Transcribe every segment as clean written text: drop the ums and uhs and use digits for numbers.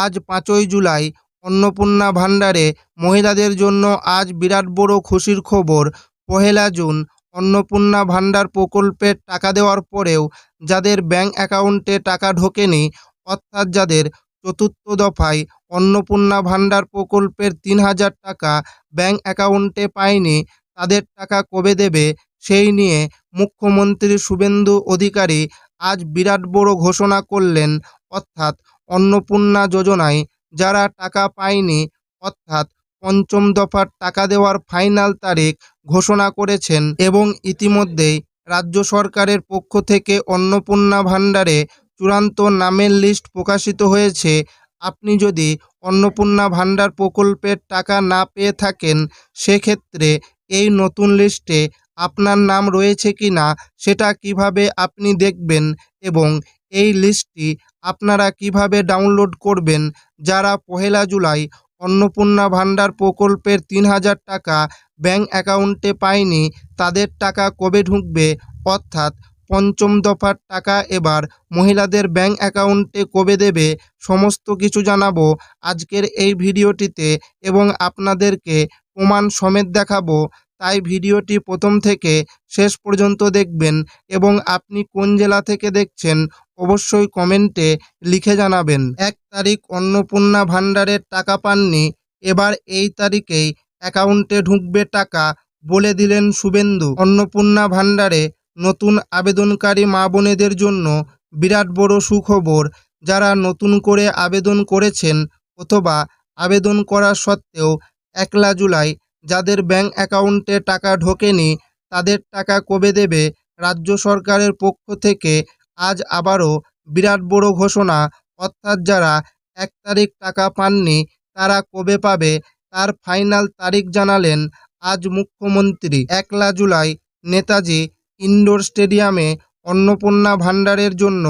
আজ 5ই জুলাই অন্নপূর্ণা ভাণ্ডারে মহিলাদের জন্য আজ বিরাট বড় খুশির খবর। 1 জুন অন্নপূর্ণা ভাণ্ডার প্রকল্পের টাকা দেওয়ার পরেও যাদের ব্যাংক অ্যাকাউন্টে টাকা ঢোকেনি, অর্থাৎ যাদের চতুর্থ দফায় অন্নপূর্ণা ভাণ্ডার প্রকল্পের 3,000 টাকা ব্যাংক অ্যাকাউন্টে পায়নি, তাদের টাকা কবে দেবে সেই নিয়ে মুখ্যমন্ত্রী শুভেন্দু অধিকারী আজ বিরাট বড় ঘোষণা করলেন। অর্থাৎ অন্নপূর্ণা যোজনায় যারা টাকা পায়নি, অর্থাৎ পঞ্চম দফার টাকা দেওয়ার ফাইনাল তারিখ ঘোষণা করেছেন এবং ইতিমধ্যেই রাজ্য সরকারের পক্ষ থেকে অন্নপূর্ণা ভাণ্ডারে চূড়ান্ত নামের লিস্ট প্রকাশিত হয়েছে। আপনি যদি অন্নপূর্ণা ভাণ্ডার প্রকল্পের টাকা না পেয়ে থাকেন, সেক্ষেত্রে এই নতুন লিস্টে আপনার নাম রয়েছে কিনা সেটা কিভাবে আপনি দেখবেন এবং এই লিস্টটি আপনারা কিভাবে ডাউনলোড করবেন। যারা 1 জুলাই অন্নপূর্ণা ভাণ্ডার প্রকল্পের 3,000 টাকা ব্যাংক অ্যাকাউন্টে পায়নি, তাদের টাকা কবে ঢুকবে, অর্থাৎ পঞ্চম দফার টাকা এবার মহিলাদের ব্যাংক অ্যাকাউন্টে কবে দেবে, সমস্ত কিছু জানাবো আজকের এই ভিডিওটিতে এবং আপনাদেরকে প্রমাণ সমেত দেখাবো। তাই ভিডিওটি প্রথম থেকে শেষ পর্যন্ত দেখবেন এবং আপনি কোন জেলা থেকে দেখছেন অবশ্যই কমেন্টে লিখে জানাবেন। 1 তারিখ অন্নপূর্ণা ভাণ্ডারের টাকা পাননি, এবার এই তারিখেই অ্যাকাউন্টে ঢুকবে টাকা বলে দিলেন শুভেন্দু। অন্নপূর্ণা ভাণ্ডারে নতুন আবেদনকারী মা বোনেদের জন্য বিরাট বড় সুখবর। যারা নতুন করে আবেদন করেছেন অথবা আবেদন করা সত্ত্বেও 1 জুলাই যাদের ব্যাংক অ্যাকাউন্টে টাকা ঢোকেনি, তাদের টাকা কবে দেবে রাজ্য সরকারের পক্ষ থেকে আজ আবারও বিরাট বড় ঘোষণা। অর্থাৎ যারা 1 তারিখ টাকা পাননি তারা কবে পাবে তার ফাইনাল তারিখ জানালেন আজ মুখ্যমন্ত্রী। 1 জুলাই নেতাজি ইনডোর স্টেডিয়ামে অন্নপূর্ণা ভাণ্ডারের জন্য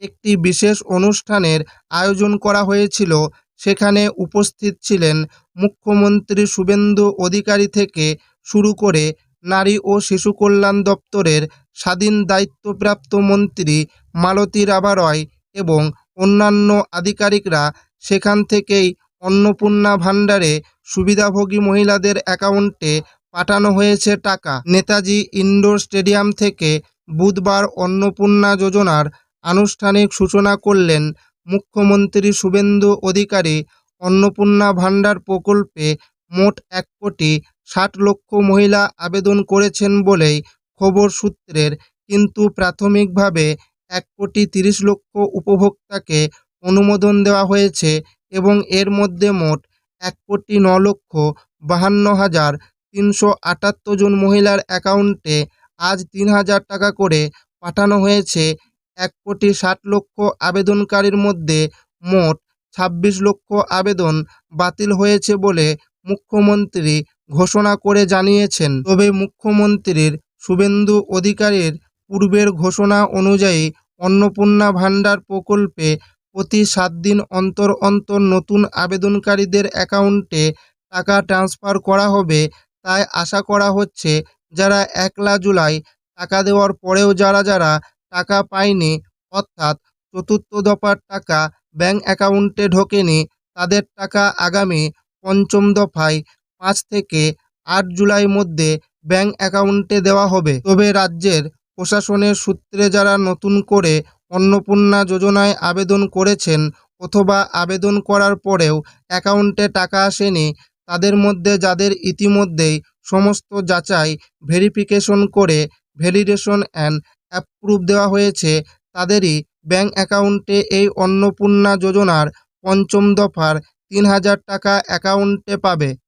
একটি বিশেষ অনুষ্ঠানের আয়োজন করা হয়েছিল। সেখানে উপস্থিত ছিলেন মুখ্যমন্ত্রী শুভেন্দু অধিকারী থেকে শুরু করে নারী ও শিশু কল্যাণ দপ্তরের স্বাধীন দায়িত্বপ্রাপ্ত মন্ত্রী মালতী রাভা রয় এবং অন্যান্য আধিকারিকরা। সেখান থেকেই অন্নপূর্ণা ভাণ্ডারে সুবিধাভোগী মহিলাদের অ্যাকাউন্টে পাঠানো হয়েছে টাকা। নেতাজি ইনডোর স্টেডিয়াম থেকে বুধবার অন্নপূর্ণা যোজনার আনুষ্ঠানিক সূচনা করলেন মুখ্যমন্ত্রী শুভেন্দু অধিকারী। অন্নপূর্ণা ভাণ্ডার প্রকল্পে মোট 1,60,00,000 মহিলা আবেদন করেছেন বলেই খবর সূত্রের, কিন্তু প্রাথমিকভাবে 1,30,00,000 উপভোক্তাকে অনুমোদন দেওয়া হয়েছে এবং এর মধ্যে মোট 1,09,52,378 জন মহিলার অ্যাকাউন্টে আজ 3,000 টাকা করে পাঠানো হয়েছে। 1,60,00,000 আবেদনকারীর মধ্যে মোট 26,00,000 আবেদন বাতিল হয়েছে বলে মুখ্যমন্ত্রী ঘোষণা করে জানিয়েছেন। তবে মুখ্যমন্ত্রীর শুভেন্দু অধিকারীর পূর্বের ঘোষণা অনুযায়ী অন্নপূর্ণা ভাণ্ডার প্রকল্পে প্রতি 7 দিন অন্তর অন্তর নতুন আবেদনকারীদের অ্যাকাউন্টে টাকা ট্রান্সফার করা হবে। তাই আশা করা হচ্ছে যারা 1 জুলাই টাকা দেওয়ার পরেও যারা টাকা পায়নি, অর্থাৎ চতুর্থ দফার টাকা ব্যাংক অ্যাকাউন্টে ঢোকেনি, তাদের টাকা আগামী পঞ্চম দফায় 5 থেকে 8 জুলাই মধ্যে ব্যাংক অ্যাকাউন্টে দেওয়া হবে। তবে রাজ্যের প্রশাসনের সূত্রে যারা নতুন করে অন্নপূর্ণা যোজনায় আবেদন করেছেন অথবা আবেদন করার পরেও অ্যাকাউন্টে টাকা আসেনি, তাদের মধ্যে যাদের ইতিমধ্যেই সমস্ত যাচাই ভেরিফিকেশন করে ভ্যালিডেশন অ্যান্ড অ্যাপ্রুভ দেওয়া হয়েছে, তাদেরই ব্যাংক অ্যাকাউন্টে এই অন্নপূর্ণা যোজনার পঞ্চম দফার 3,000 টাকা অ্যাকাউন্টে পাবে।